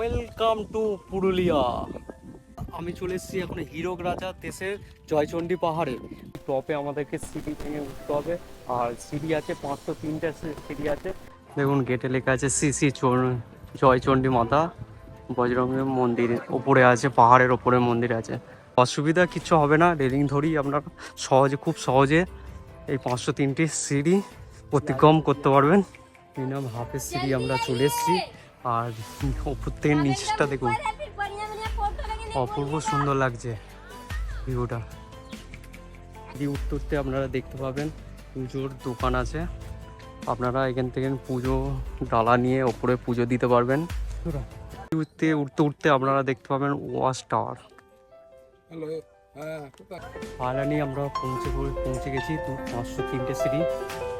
Welcome to Purulia. আমি চলে এসেছি এখন হীরক রাজা দেশের জয়চণ্ডী পাহাড়ে। টপে আমাদেরকে সিঁড়ি ভেঙে উঠতে হবে, আর সিঁড়ি আছে 503টা সিঁড়ি আছে। দেখুন গেটে লেখা আছে শ্রী শ্রী জয়চণ্ডী মাতা বজরঙ্গের মন্দির ওপরে আছে, পাহাড়ের ওপরে মন্দির আছে। অসুবিধা কিচ্ছু হবে না, রেলিং ধরি আপনারা খুব সহজে এই 503টি সিঁড়ি অতিক্রম করতে পারবেন। মিনিমাম হাফের সিঁড়ি আমরা চলে এসেছি। আর ওপর থেকে নিচটা দেখুন, অপূর্ব সুন্দর লাগছে ভিউটা। সিঁড়ি উঠতে উঠতে আপনারা দেখতে পাবেন পুজোর দোকান আছে। আপনারা এখান থেকে পুজো ডালা নিয়ে ওপরে পুজো দিতে পারবেন। উঠতে উঠতে উঠতে আপনারা দেখতে পাবেন ওয়াচ টাওয়ার। ফাইনালি আমরা পৌঁছে গেছি 503টে সিঁড়ি।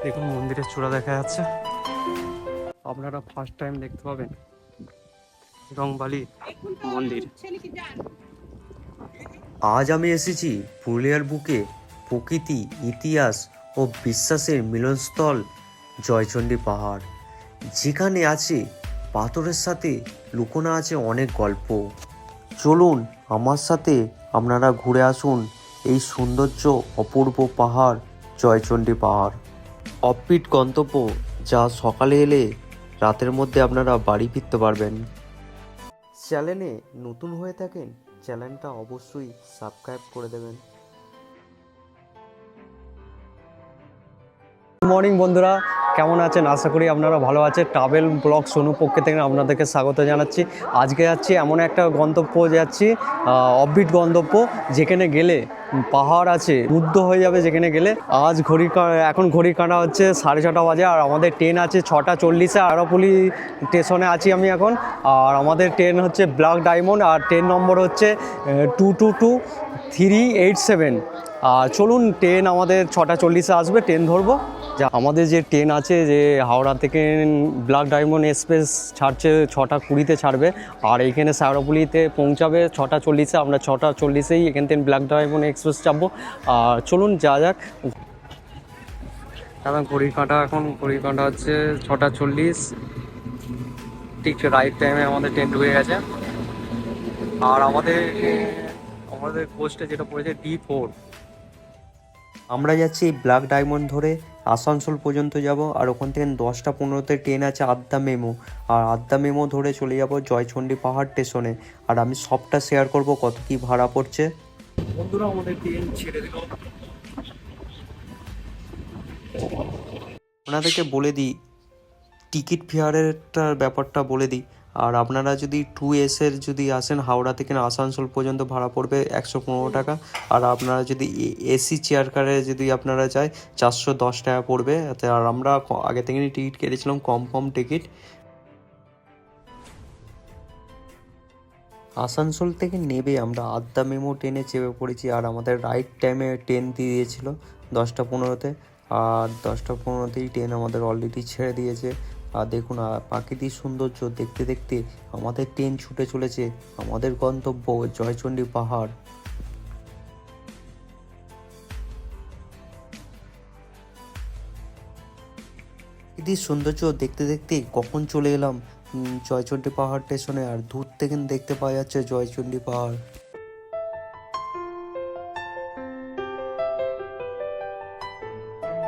দেখুন মন্দিরের চূড়া দেখা যাচ্ছে। আপনারা ফার্স্ট টাইম দেখতে পাবেন রংবালি মন্দির। আজ আমি এসেছি পুরুলিয়ার বুকে প্রকৃতি, ইতিহাস ও বিশ্বাসের মিলনস্থল জয়চণ্ডী পাহাড়, যেখানে আছে পাথরের সাথে লুকোনো আছে অনেক গল্প। চলুন আমার সাথে আপনারা ঘুরে আসুন এই সৌন্দর্য অপূর্ব পাহাড় জয়চণ্ডী পাহাড়। অফবিট গন্তব্য, যা সকালে এলে রাতের মধ্যে আপনারা বাড়ি ফিরতে পারবেন। চ্যানেলে নতুন হয়ে থাকেন, চ্যানেলটা অবশ্যই সাবস্ক্রাইব করে দেবেন। গুড মর্নিং বন্ধুরা, কেমন আছেন? আশা করি আপনারা ভালো আছেন। ট্রাভেল ব্লগ সোনু পক্ষে থেকে আপনাদেরকে স্বাগত জানাচ্ছি। আজকে যাচ্ছি এমন একটা গন্তব্য, যাচ্ছি অফবিট গন্তব্য, যেখানে গেলে পাহাড় আছে, মুগ্ধ হয়ে যাবে যেখানে গেলে। আজ এখন ঘড়ির কাঁটা হচ্ছে 6:30 বাজে, আর আমাদের ট্রেন আছে 6:40-এ। আরাপুলি স্টেশনে আছি আমি এখন। আর আমাদের ট্রেন হচ্ছে ব্ল্যাক ডায়মন্ড, আর ট্রেন নম্বর হচ্ছে 222387। আর চলুন, ট্রেন আমাদের 6:40-এ আসবে, ট্রেন ধরবো। যা আমাদের যে ট্রেন আছে, যে হাওড়া থেকে ব্ল্যাক ডায়মন্ড এক্সপ্রেস ছাড়ছে 6:20-তে ছাড়বে, আর এইখানে সারাপুলিতে পৌঁছাবে 6:40-এ। আমরা 6:40-এই এখান থেকে ব্ল্যাক ডায়মন্ড এক্সপ্রেস যাবো। আর চলুন যা যাক। এখন ঘড়ির কাঁটা হচ্ছে 6:40, ঠিক রাইট টাইমে আমাদের ট্রেন ঢুকে গেছে। আর আমাদের কোচটা যেটা পড়েছে D4। আমরা যাচ্ছি ব্ল্যাক ডায়মন্ড ধরে আসানসোল পর্যন্ত যাব, আর ওখান থেকে 10:15-তে ট্রেন আছে আদ্যা মেমো, আর আদ্যা মেমো ধরে চলে যাব জয়চণ্ডী পাহাড় স্টেশনে। আর আমি সবটা শেয়ার করব, কত কি ভাড়া পড়ছে। বন্ধুরা আমাদের ট্রেন ছেড়ে দিল। আপনাদেরকে বলে দিই, টিকিট ফেয়ারেরটার ব্যাপারটা বলে দিই। আর আপনারা যদি 2S-এর যদি আসেন, হাওড়া থেকে আসানসোল পর্যন্ত ভাড়া পড়বে 115 টাকা। আর আপনারা যদি এসি চেয়ার কারে যদি আপনারা চাই, 410 টাকা পড়বে। আর আমরা আগে থেকে টিকিট কেটেছিলাম কম টিকিট। আসানসোল থেকে নেবে আমরা আদ্যা মেমো ট্রেনে চেপে পড়েছি। আর আমাদের রাইট টাইমে ট্রেন দিয়ে দিয়েছিল 10:15-তে, আর 10:15-তেই ট্রেন আমাদের অলরেডি ছেড়ে দিয়েছে। আর দেখুন প্রাকৃতিক সৌন্দর্য দেখতে দেখতে আমাদের ট্রেন ছুটে চলেছে আমাদের গন্তব্য জয়চণ্ডী পাহাড়। প্রাকৃতিক সৌন্দর্য দেখতে দেখতে কখন চলে এলাম জয়চণ্ডী পাহাড় স্টেশনে। আর দূর থেকে দেখতে পাওয়া যাচ্ছে জয়চণ্ডী পাহাড়।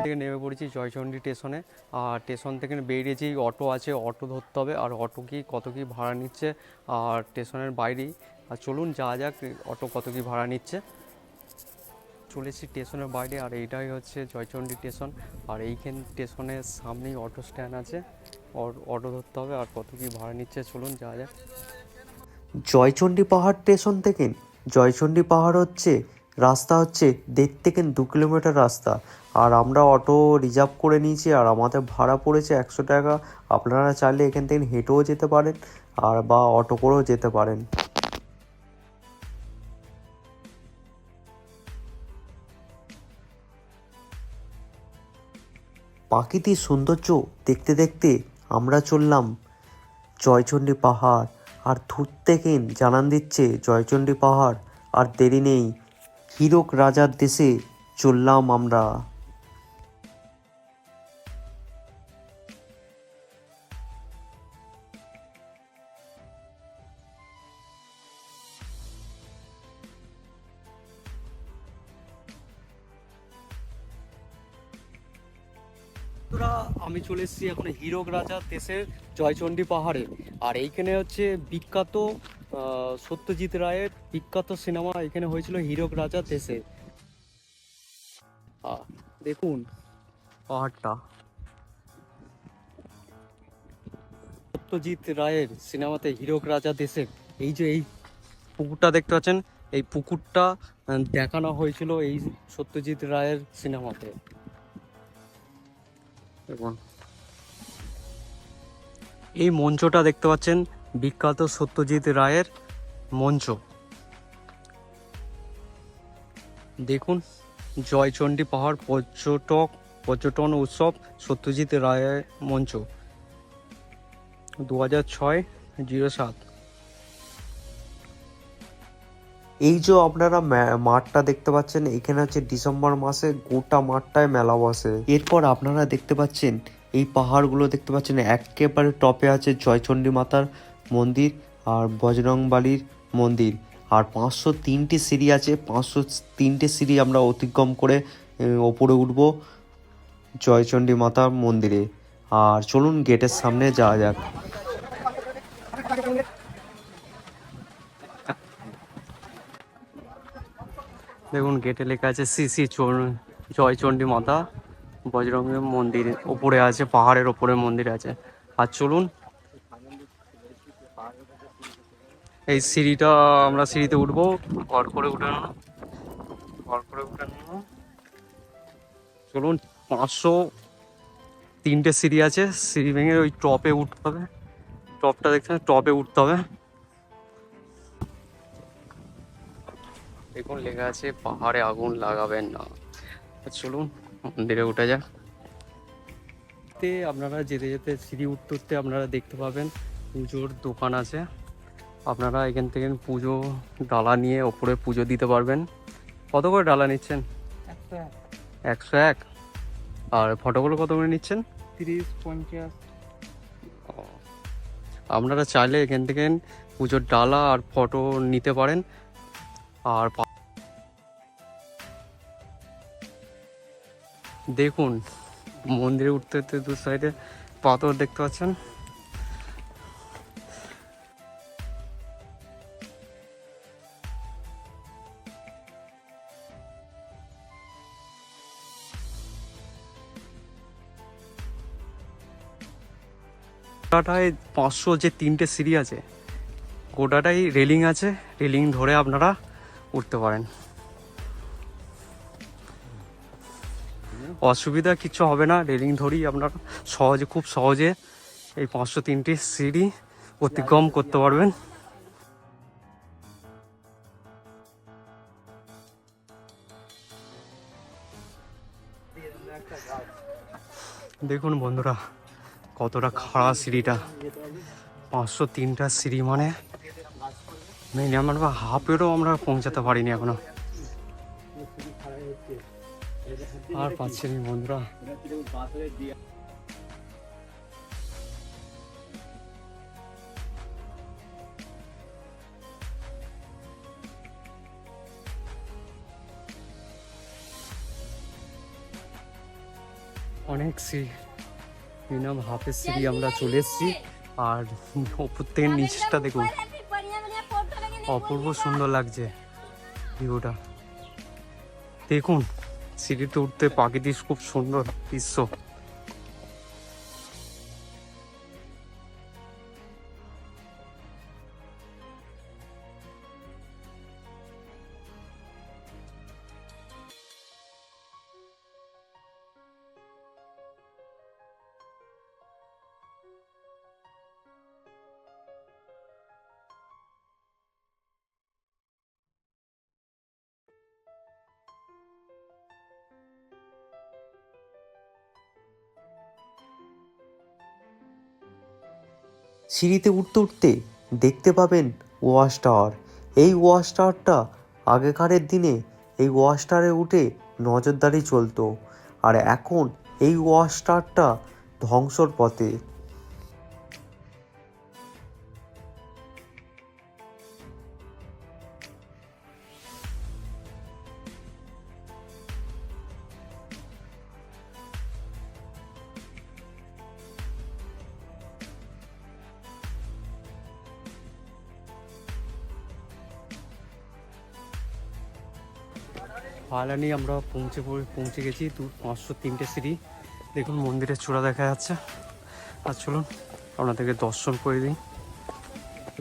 থেকে নেমে পড়েছি জয়চণ্ডী স্টেশনে। আর স্টেশন থেকে বেরিয়েছি, অটো আছে, অটো ধরতে হবে। আর অটো কত কি ভাড়া নিচ্ছে, আর স্টেশনের বাইরেই। আর চলুন যা যাক, অটো কত কি ভাড়া নিচ্ছে। চলেছি স্টেশনের বাইরে, আর এইটাই হচ্ছে জয়চণ্ডী স্টেশন। আর এইখান স্টেশনের সামনেই অটো স্ট্যান্ড আছে, অটো ধরতে হবে। আর কত কি ভাড়া নিচ্ছে চলুন যা যাক। জয়চণ্ডী পাহাড় স্টেশন থেকে জয়চণ্ডী পাহাড় রাস্তা হচ্ছে 1.5 থেকে 2 কিলোমিটার রাস্তা। আর আমরা অটো রিজার্ভ করে নিয়েছি, আর আমাদের ভাড়া পড়েছে 100 টাকা। আপনারা চাইলে এখান থেকে হেঁটেও যেতে পারেন, আর বা অটো করেও যেতে পারেন। প্রাকৃতিক সৌন্দর্য দেখতে দেখতে আমরা চললাম জয়চণ্ডী পাহাড়। আর দূর থেকে জানান দিচ্ছে জয়চণ্ডী পাহাড়। আর দেরি নেই, হীরক রাজার দেশে চললাম আমরা। আমি চলে এসেছি এখন হীরক রাজা দেশের জয়চণ্ডী পাহাড়ে। আর এইখানে হচ্ছে বিখ্যাত সত্যজিৎ রায়ের বিখ্যাত সিনেমা এখানে হয়েছিল হীরক রাজা দেশে। দেখুন পাহাড়টা, সত্যজিৎ রায়ের সিনেমাতে হীরক রাজা দেশের এই যে এই পুকুরটা দেখতে পাচ্ছেন, এই পুকুরটা দেখানো হয়েছিল এই সত্যজিৎ রায়ের সিনেমাতে। দেখুন এই মঞ্চটা দেখতে পাচ্ছেন, বিখ্যাত সত্যজিৎ রায়ের মঞ্চ। দেখুন জয়চণ্ডী পাহাড় পর্যটন উৎসব সত্যজিৎ রায়ের মঞ্চ 2006-07। এই যে আপনারা মাঠটা দেখতে পাচ্ছেন, এখানে হচ্ছে ডিসেম্বর মাসে গোটা মাঠটায় মেলা বসে। এরপর আপনারা দেখতে পাচ্ছেন এই পাহাড়গুলো দেখতে পাচ্ছেন, একেবারে টপে আছে জয়চণ্ডী মাতার মন্দির আর বজরংবলীর মন্দির। আর 503টি সিঁড়ি আছে, 503টে সিঁড়ি আমরা অতিক্রম করে ওপরে উঠবো জয়চণ্ডী মাতার মন্দিরে। আর চলুন গেটের সামনে যাওয়া যাক। দেখুন গেটে লেখা আছে শ্রী জয়চণ্ডী মাতা বজরঙ্গের মন্দির, ওপরে আছে, পাহাড়ের ওপরে মন্দির আছে। আর চলুন এই সিঁড়িটা, আমরা সিঁড়িতে উঠবো, ঘর করে উঠে নেবো। চলুন 503টে সিঁড়ি আছে, সিঁড়ি ভেঙে ওই টপে উঠতে হবে। টপটা দেখছেন, টপে উঠতে হবে। দেখুন লেখা আছে পাহাড়ে আগুন লাগাবেন না। চলুন মন্দিরে উঠে যাক। আপনারা যেতে যেতে সিঁড়ি উঠতে উঠতে আপনারা দেখতে পাবেন পুজোর দোকান আছে। আপনারা এখান থেকে পুজো ডালা নিয়ে ওপরে পুজো দিতে পারবেন। কত করে ডালা নিচ্ছেন? 101। আর ফটোগুলো কত করে নিচ্ছেন? 30-50। আপনারা চাইলে এখান থেকে পুজোর ডালা আর ফটো নিতে পারেন। আর দেখুন মন্দিরে উঠতে উঠতে দু সাইডে পাথর দেখতে পাচ্ছেন। গোটাটায় 500 যে 3টে সিঁড়ি আছে, গোটাটাই রেলিং আছে, রেলিং ধরে আপনারা উঠতে পারেন। অসুবিধা কিছু হবে না, রেলিং ধরেই আপনারা খুব সহজে এই 503টি সিঁড়ি অতিক্রম করতে পারবেন। দেখুন বন্ধুরা কতটা খাড়া সিঁড়িটা, 503টা সিঁড়ি মানে মিনিমাম আমরা হাফেরও আমরা পৌঁছাতে পারিনি এখনো। আর পাচ্ছি না বন্ধুরা। অনেক সিঁড়ি, মিনিমাম হাফের সিঁড়ি আমরা চলে এসেছি। আর ওপর থেকে নিচটা দেখুন, অপূর্ব সুন্দর লাগছে ভিউটা। দেখুন সিঁড়িতে উঠতে প্রাকৃতিক খুব সুন্দর দৃশ্য। সিঁড়িতে উঠতে উঠতে দেখতে পাবেন ওয়াচ টাওয়ার। এই ওয়াচ টাওয়ারটা আগেকারের দিনে এই ওয়াচ টাওয়ারে উঠে নজরদারি চলতো, আর এখন এই ওয়াচ টাওয়ারটা ধ্বংসর পথে। ফাইনালি আমরা পৌঁছে গেছি 503টে সিঁড়ি। দেখুন মন্দিরের চূড়া দেখা যাচ্ছে। আর চলুন আপনাদেরকে দর্শন করে দিই।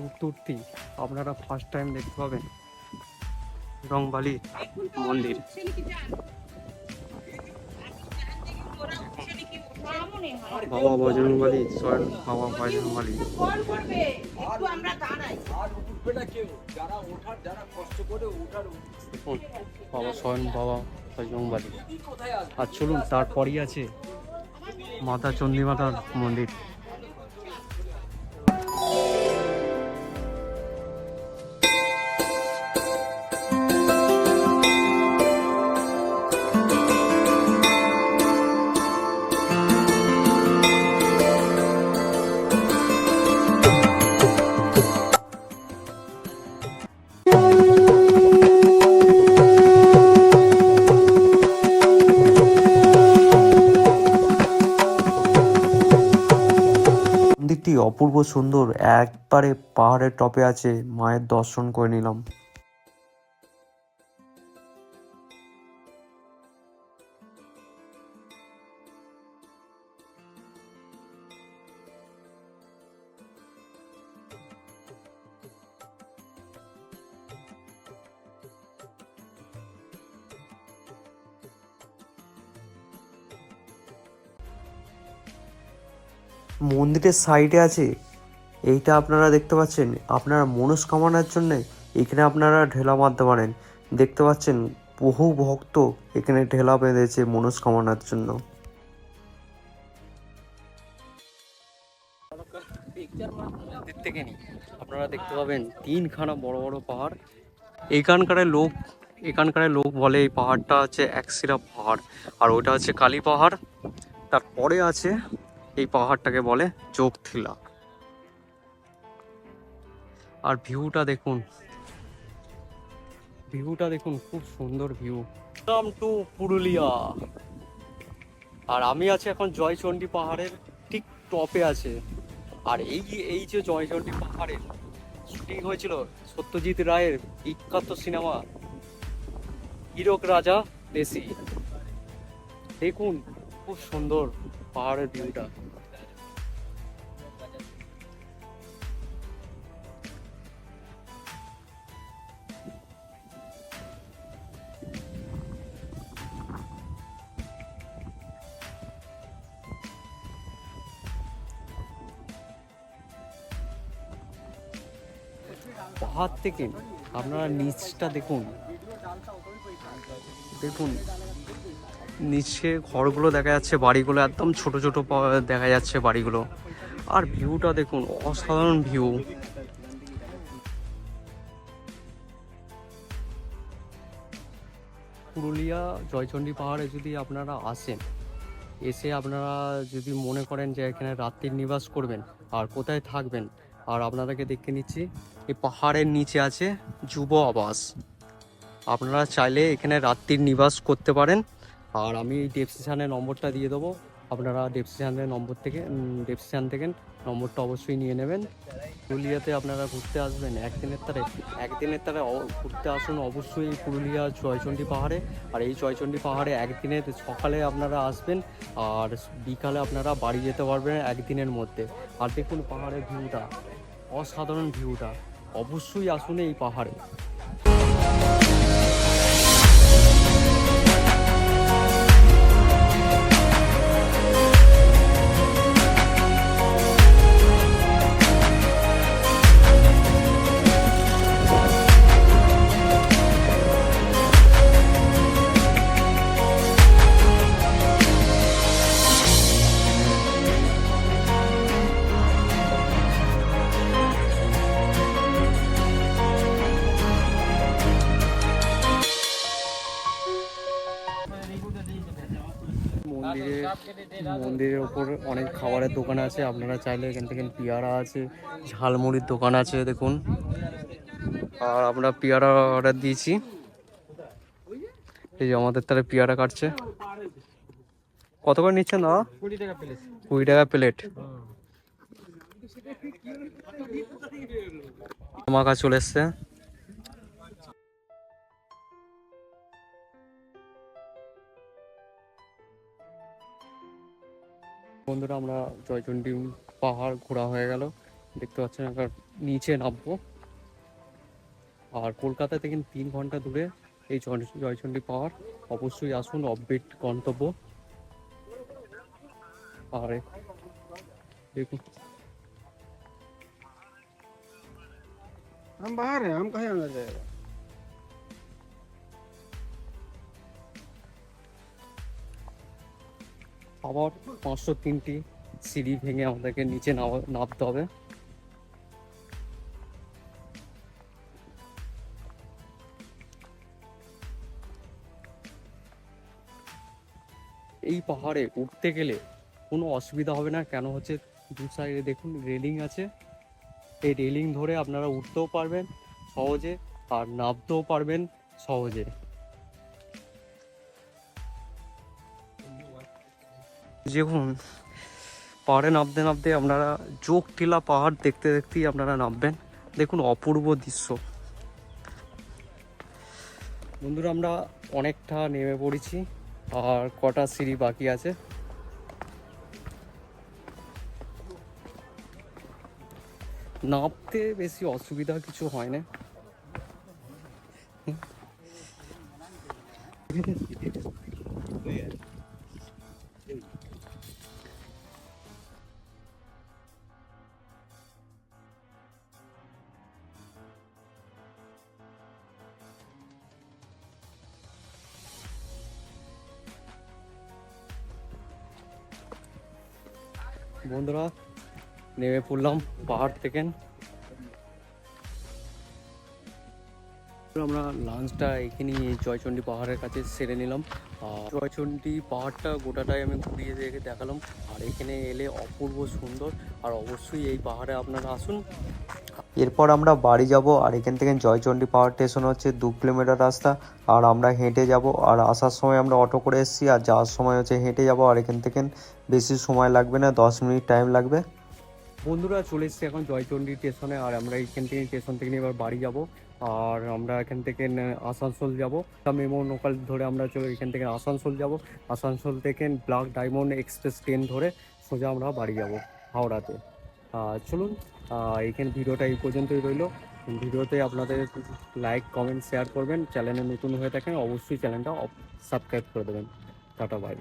উত্তরটি আপনারা ফার্স্ট টাইম দেখতে পাবেন রংবালি মন্দির। বাবা বজরংবলী, স্বয়ং বাবা বজরংবলী। বাবা স্বয়ং বাবা বজরংবলী। আর চলুন তারপরই আছে মাতা চণ্ডীমাতার মন্দির। মন্দিরটি অপূর্ব সুন্দর, একবারে পাহাড়ের টপে আছে। মায়ের দর্শন করে নিলাম। মন্দিরের সাইডে আছে, এইটা আপনারা দেখতে পাচ্ছেন, আপনারা মনস্কামনার জন্য এখানে আপনারা ঢেলা মারতে পারেন। দেখতে পাচ্ছেন বহু ভক্ত এখানে ঢেলা বেঁধেছে মনস্কামনার জন্য। মন্দির থেকে আপনারা দেখতে পাবেন 3খানা বড় বড় পাহাড়। এখানকার লোক বলে এই পাহাড়টা হচ্ছে একশিরা পাহাড়, আর ওটা হচ্ছে কালী পাহাড়। তারপরে আছে এই পাহাড়টাকে বলে যোগথিলা। আর ভিউটা দেখুন, খুব সুন্দর ভিউ। টু পুরুলিয়া। আর আমি আছি এখন জয়চণ্ডী পাহাড়ের ঠিক টপে আছে। আর এই যে জয়চণ্ডী পাহাড়ের শুটিং হয়েছিল সত্যজিৎ রায়ের বিখ্যাত সিনেমা হীরক রাজা দেশি। দেখুন খুব সুন্দর পাহাড়ের ভিউটা। পাহাড় থেকে আপনারা নিচটা দেখুন, নিচে ঘরগুলো দেখা যাচ্ছে, বাড়িগুলো একদম ছোট ছোট দেখা যাচ্ছে বাড়িগুলো। আর ভিউটা দেখুন, অসাধারণ ভিউ। পুরুলিয়া জয়চণ্ডী পাহাড়ে যদি আপনারা আসেন, এসে আপনারা যদি মনে করেন যে এখানে রাত্রির নিবাস করবেন আর কোথায় থাকবেন, আর আপনাদেরকে দেখে নিচ্ছি এই পাহাড়ের নিচে আছে যুব আবাস। আপনারা চাইলে এখানে রাত্রির নিবাস করতে পারেন। আর আমি ডেসক্রিপশানে নম্বরটা দিয়ে দেবো, আপনারা ডেসক্রিপশান থেকে নম্বরটা অবশ্যই নিয়ে নেবেন। পুরুলিয়াতে আপনারা ঘুরতে আসবেন একদিনের তারে ঘুরতে আসুন অবশ্যই পুরুলিয়া জয়চণ্ডী পাহাড়ে। আর এই জয়চণ্ডী পাহাড়ে একদিনের সকালে আপনারা আসবেন আর বিকালে আপনারা বাড়ি যেতে পারবেন একদিনের মধ্যে। আর দেখুন পাহাড়ের ভিউটা, অসাধারণ ভিউটা। অবশ্যই আসুন এই পাহাড়ে। মন্দিরের ওপর অনেক খাবারের দোকান আছে, আপনারা চাইলে এখান থেকে পেয়ারা আছে, ঝালমুড়ির দোকান আছে দেখুন। আর আমরা পেয়ারা অর্ডার দিয়েছি, এই যে আমাদের তারা পেয়ারা কাটছে। কত করে নিচ্ছেন দাদা? 20 টাকা প্লেট। মাখা চলে এসছে। বন্ধুরা আমরা জয়চণ্ডী পাহাড় ঘোরা হয়ে গেল, দেখতে পাচ্ছেন এবার নিচে নামবো। আর কলকাতা থেকে 3 ঘন্টা দূরে এই জয়চণ্ডী পাহাড়, অবশ্যই আসুন, অফবিট গন্তব্য। আর দেখুন हम बाहर हैं, हम कहीं अंदर जाएगा। আবার 503টি সিঁড়ি ভেঙে আমাদেরকে নিচে নামতে হবে। এই পাহাড়ে উঠতে গেলে কোনো অসুবিধা হবে না, কেন হচ্ছে দু সাইডে দেখুন রেলিং আছে। এই রেলিং ধরে আপনারা উঠতেও পারবেন সহজে, আর নামতেও পারবেন সহজে। দেখুন পাহাড়ে নামতে নামতে আপনারা যোগটিলা পাহাড় দেখতে দেখতেই আপনারা নামবেন। দেখুন অপূর্ব দৃশ্য। বন্ধুরা আমরা অনেকটা নেমে পড়েছি, আর কটা সিঁড়ি বাকি আছে। নামতে বেশি অসুবিধা কিছু হয় না। বন্ধুরা নেমে পড়লাম পাহাড় থেকে। আমরা লাঞ্চটা এখানে জয়চণ্ডী পাহাড়ের কাছে সেরে নিলাম। আর জয়চণ্ডী পাহাড়টা গোটাটাই আমি ঘুরিয়ে দেখালাম। আর এখানে এলে অপূর্ব সুন্দর, আর অবশ্যই এই পাহাড়ে আপনারা আসুন। এরপর আমরা বাড়ি যাব। আর এখান থেকে জয়চণ্ডী পাহাড় স্টেশন হচ্ছে 2 কিলোমিটার রাস্তা, আর আমরা হেঁটে যাব। আর আসার সময় আমরা অটো করে এসেছি, আর যাওয়ার সময় হচ্ছে হেঁটে যাব। আর এখান থেকে বেশি সময় লাগবে না, 10 মিনিট টাইম লাগবে। বন্ধুরা চলে এসেছি এখন জয়চণ্ডী স্টেশনে, আর আমরা এখান থেকে স্টেশন থেকে এবার বাড়ি যাব। আর আমরা এখান থেকে আসানসোল যাব, মেমো লোকাল ধরে আমরা এখান থেকে আসানসোল যাব। আসানসোল থেকে ব্ল্যাক ডায়মন্ড এক্সপ্রেস ট্রেন ধরে সোজা আমরা বাড়ি যাব হাওড়াতে। চলুন, এইখানে ভিডিওটা এই পর্যন্তই রইলো। ভিডিওতে আপনাদের লাইক কমেন্ট শেয়ার করবেন, চ্যানেলে নতুন হয়ে থাকেন অবশ্যই চ্যানেলটা সাবস্ক্রাইব করে দেবেন। Tata bye.